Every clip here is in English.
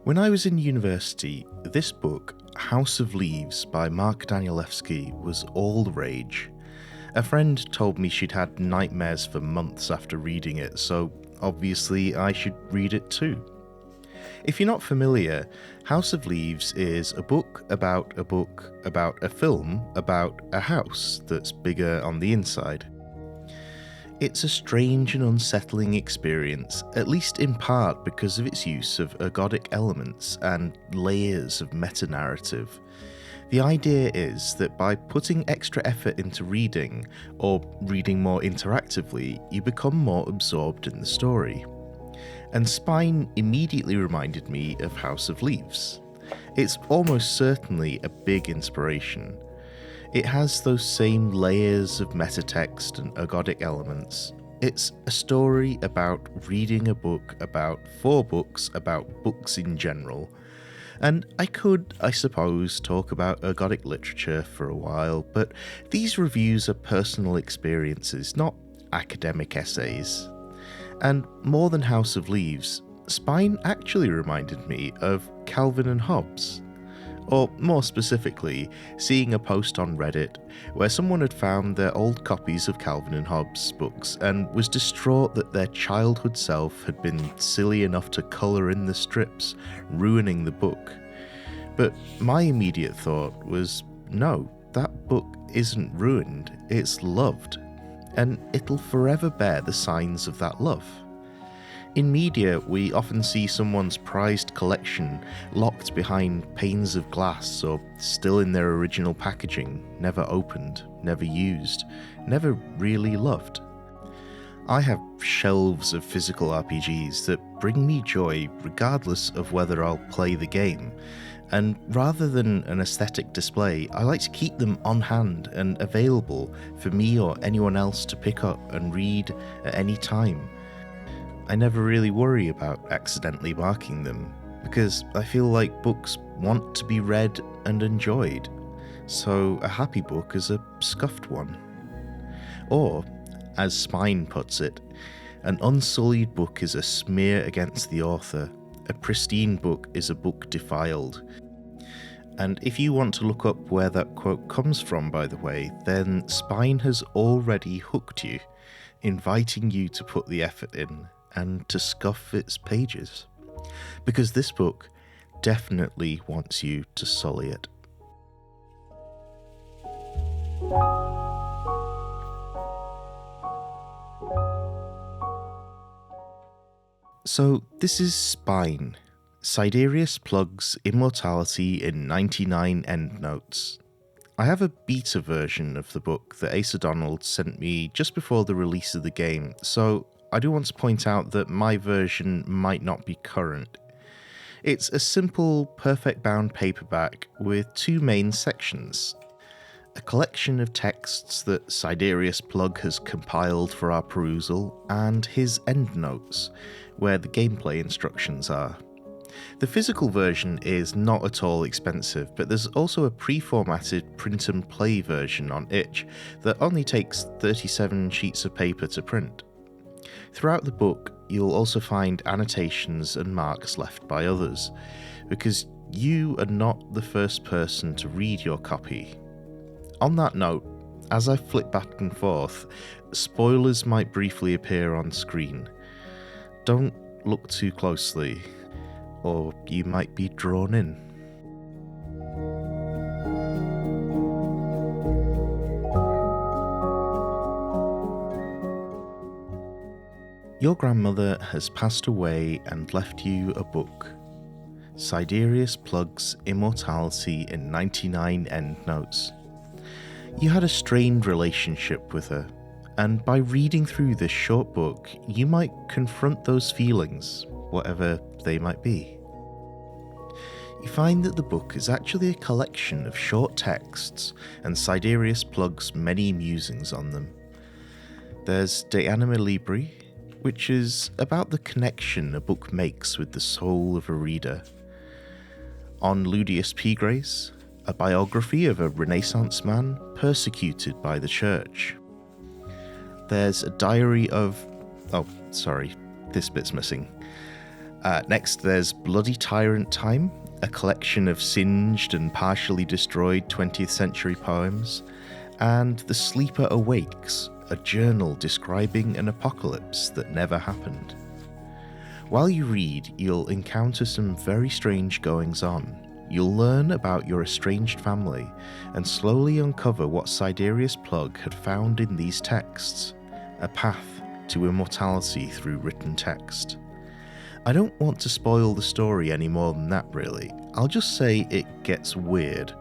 When I was in university, this book, House of Leaves by Mark Danielewski, was all the rage. A friend told me she'd had nightmares for months after reading it, so obviously I should read it too. If you're not familiar, House of Leaves is a book about a film about a house that's bigger on the inside. It's a strange and unsettling experience, at least in part because of its use of ergodic elements and layers of meta-narrative. The idea is that by putting extra effort into reading, or reading more interactively, you become more absorbed in the story. And Spine immediately reminded me of House of Leaves. It's almost certainly a big inspiration. It has those same layers of metatext and ergodic elements. It's a story about reading a book about 4 books about books in general. And I could, I suppose, talk about ergodic literature for a while, but these reviews are personal experiences, not academic essays. And more than House of Leaves, Spine actually reminded me of Calvin and Hobbes. Or more specifically, seeing a post on Reddit where someone had found their old copies of Calvin and Hobbes books and was distraught that their childhood self had been silly enough to colour in the strips, ruining the book. But my immediate thought was, no, that book isn't ruined, it's loved, and it'll forever bear the signs of that love. In media, we often see someone's prized collection locked behind panes of glass or still in their original packaging, never opened, never used, never really loved. I have shelves of physical RPGs that bring me joy regardless of whether I'll play the game, and rather than an aesthetic display, I like to keep them on hand and available for me or anyone else to pick up and read at any time. I never really worry about accidentally marking them, because I feel like books want to be read and enjoyed, so a happy book is a scuffed one. Or, as Spine puts it, an unsullied book is a smear against the author, a pristine book is a book defiled. And if you want to look up where that quote comes from, by the way, then Spine has already hooked you, inviting you to put the effort in and to scuff its pages, because this book definitely wants you to sully it. So this is Spine. Siderius plugs immortality in 99 endnotes. I have a beta version of the book that Asa Donald sent me just before the release of the game, so I do want to point out that my version might not be current. It's a simple, perfect bound paperback with 2 main sections. A collection of texts that Siderius Plug has compiled for our perusal, and his endnotes, where the gameplay instructions are. The physical version is not at all expensive, but there's also a pre-formatted print and play version on itch that only takes 37 sheets of paper to print. Throughout the book, you'll also find annotations and marks left by others, because you are not the first person to read your copy. On that note, as I flip back and forth, spoilers might briefly appear on screen. Don't look too closely, or you might be drawn in. Your grandmother has passed away and left you a book. Siderius plugs immortality in 99 endnotes. You had a strained relationship with her, and by reading through this short book, you might confront those feelings, whatever they might be. You find that the book is actually a collection of short texts, and Siderius plugs many musings on them. There's De Anima Libri, which is about the connection a book makes with the soul of a reader. On Ludius Pigres, a biography of a Renaissance man persecuted by the church. There's a diary of... oh, sorry, this bit's missing. Next, there's Bloody Tyrant Time, a collection of singed and partially destroyed 20th century poems, and The Sleeper Awakes, a journal describing an apocalypse that never happened. While you read, you'll encounter some very strange goings-on. You'll learn about your estranged family and slowly uncover what Siderius Plug had found in these texts, a path to immortality through written text. I don't want to spoil the story any more than that, really. I'll just say it gets weird,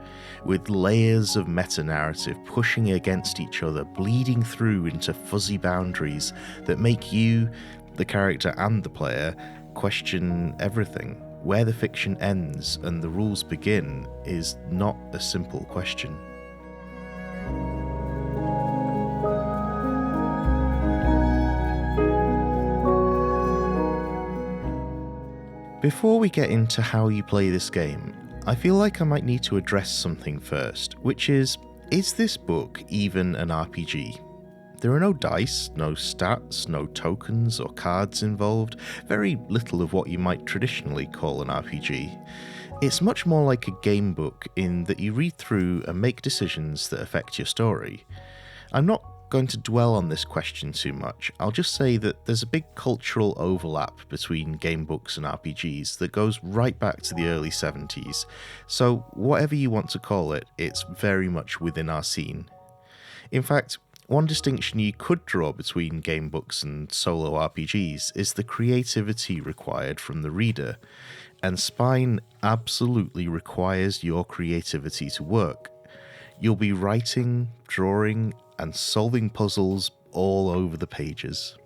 with layers of meta-narrative pushing against each other, bleeding through into fuzzy boundaries that make you, the character and the player, question everything. Where the fiction ends and the rules begin is not a simple question. Before we get into how you play this game, I feel like I might need to address something first, which is this book even an RPG? There are no dice, no stats, no tokens or cards involved, very little of what you might traditionally call an RPG. It's much more like a gamebook in that you read through and make decisions that affect your story. I'm not going to dwell on this question too much. I'll just say that there's a big cultural overlap between gamebooks and RPGs that goes right back to the early 70s, so whatever you want to call it, it's very much within our scene. In fact, one distinction you could draw between gamebooks and solo RPGs is the creativity required from the reader, and Spine absolutely requires your creativity to work. You'll be writing, drawing, and solving puzzles all over the pages.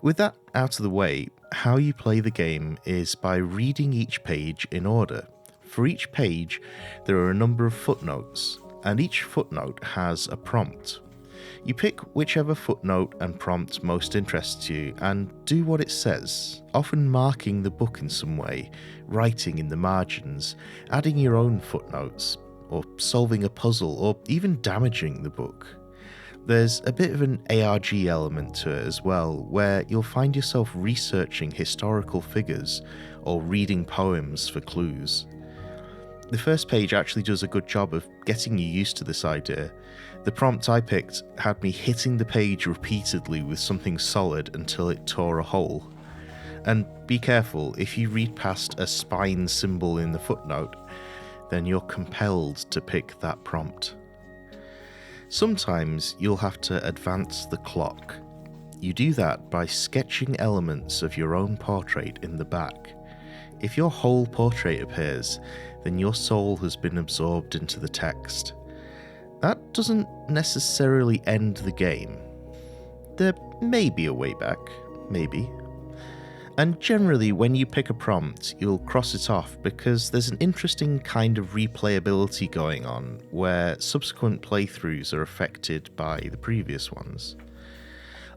With that out of the way, how you play the game is by reading each page in order. For each page, there are a number of footnotes, and each footnote has a prompt. You pick whichever footnote and prompt most interests you and do what it says, often marking the book in some way, writing in the margins, adding your own footnotes, or solving a puzzle, or even damaging the book. There's a bit of an ARG element to it as well, where you'll find yourself researching historical figures or reading poems for clues. The first page actually does a good job of getting you used to this idea. The prompt I picked had me hitting the page repeatedly with something solid until it tore a hole. And be careful, if you read past a spine symbol in the footnote, then you're compelled to pick that prompt. Sometimes you'll have to advance the clock. You do that by sketching elements of your own portrait in the back. If your whole portrait appears, then your soul has been absorbed into the text. That doesn't necessarily end the game. There may be a way back, maybe. And generally, when you pick a prompt, you'll cross it off because there's an interesting kind of replayability going on where subsequent playthroughs are affected by the previous ones.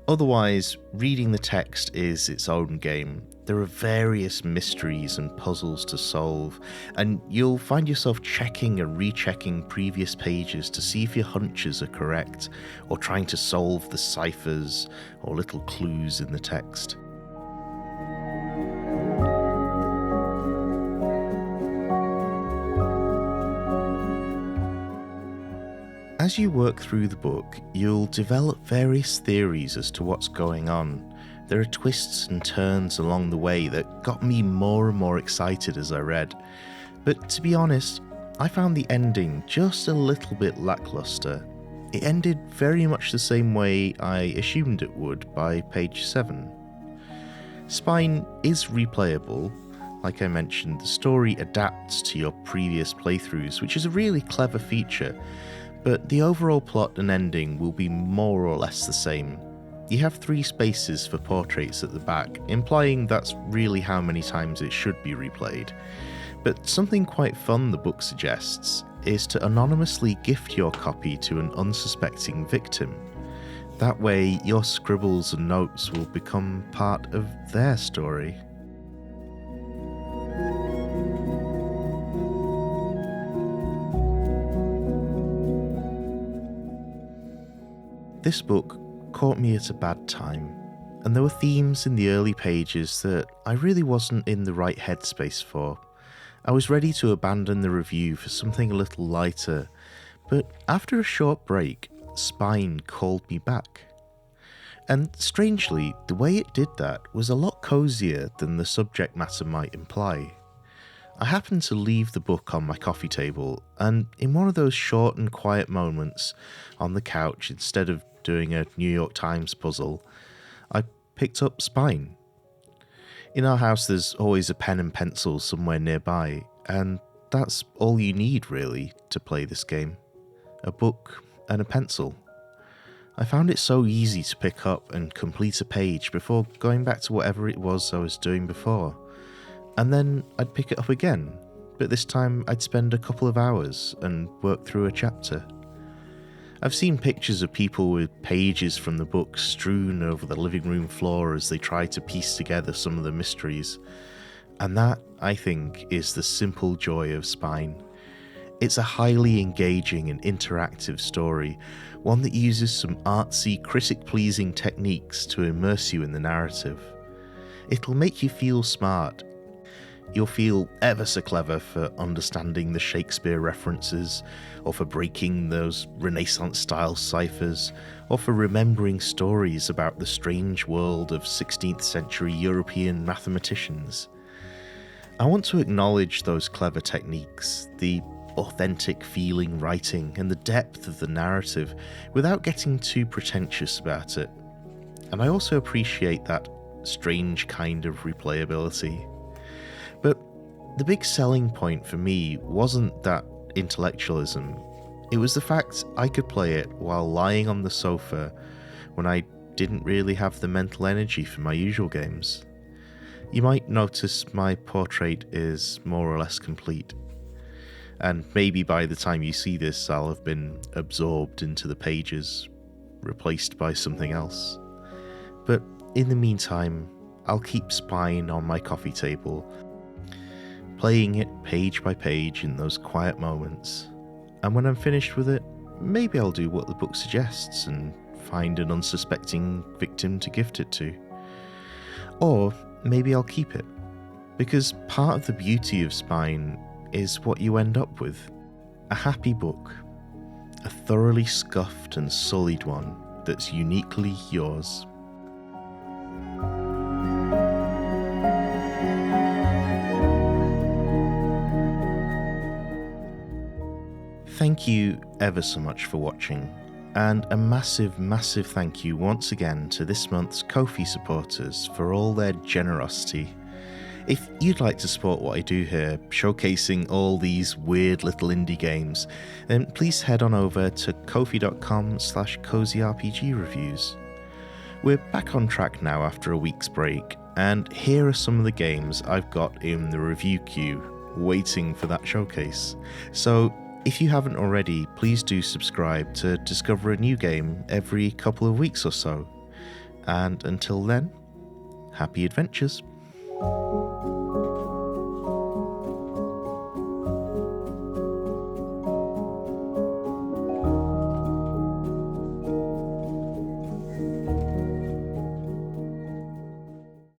Otherwise, reading the text is its own game. There are various mysteries and puzzles to solve, and you'll find yourself checking and rechecking previous pages to see if your hunches are correct, or trying to solve the ciphers or little clues in the text. As you work through the book, you'll develop various theories as to what's going on. There are twists and turns along the way that got me more and more excited as I read. But to be honest, I found the ending just a little bit lackluster. It ended very much the same way I assumed it would by page 7. Spine is replayable. Like I mentioned, the story adapts to your previous playthroughs, which is a really clever feature. But the overall plot and ending will be more or less the same. You have 3 spaces for portraits at the back, implying that's really how many times it should be replayed. But something quite fun the book suggests is to anonymously gift your copy to an unsuspecting victim. That way, your scribbles and notes will become part of their story. This book caught me at a bad time. and there were themes in the early pages that I really wasn't in the right headspace for. I was ready to abandon the review for something a little lighter, but after a short break, Spine called me back. And strangely, the way it did that was a lot cozier than the subject matter might imply. I happened to leave the book on my coffee table, and in one of those short and quiet moments on the couch, instead of doing a New York Times puzzle, I picked up Spine. In our house there's always a pen and pencil somewhere nearby, and that's all you need really to play this game. A book and a pencil. I found it so easy to pick up and complete a page before going back to whatever it was I was doing before. And then I'd pick it up again, but this time I'd spend a couple of hours and work through a chapter. I've seen pictures of people with pages from the book strewn over the living room floor as they try to piece together some of the mysteries, and that, I think, is the simple joy of Spine. It's a highly engaging and interactive story, one that uses some artsy, critic-pleasing techniques to immerse you in the narrative. It'll make you feel smart. You'll feel ever so clever for understanding the Shakespeare references, or for breaking those Renaissance-style ciphers, or for remembering stories about the strange world of 16th century European mathematicians. I want to acknowledge those clever techniques, the authentic feeling writing and the depth of the narrative without getting too pretentious about it. And I also appreciate that strange kind of replayability. But the big selling point for me wasn't that intellectualism, it was the fact I could play it while lying on the sofa when I didn't really have the mental energy for my usual games. You might notice my portrait is more or less complete. And maybe by the time you see this, I'll have been absorbed into the pages, replaced by something else. But in the meantime, I'll keep Spine on my coffee table, playing it page by page in those quiet moments. And when I'm finished with it, maybe I'll do what the book suggests and find an unsuspecting victim to gift it to. Or maybe I'll keep it, because part of the beauty of Spine is what you end up with. A happy book. A thoroughly scuffed and sullied one that's uniquely yours. Thank you ever so much for watching, and a massive thank you once again to this month's Ko-fi supporters for all their generosity. If you'd like to support what I do here, showcasing all these weird little indie games, then please head on over to ko-fi.com/cozyrpgreviews. We're back on track now after a week's break, and here are some of the games I've got in the review queue, waiting for that showcase. So if you haven't already, please do subscribe to discover a new game every couple of weeks or so. And until then, happy adventures.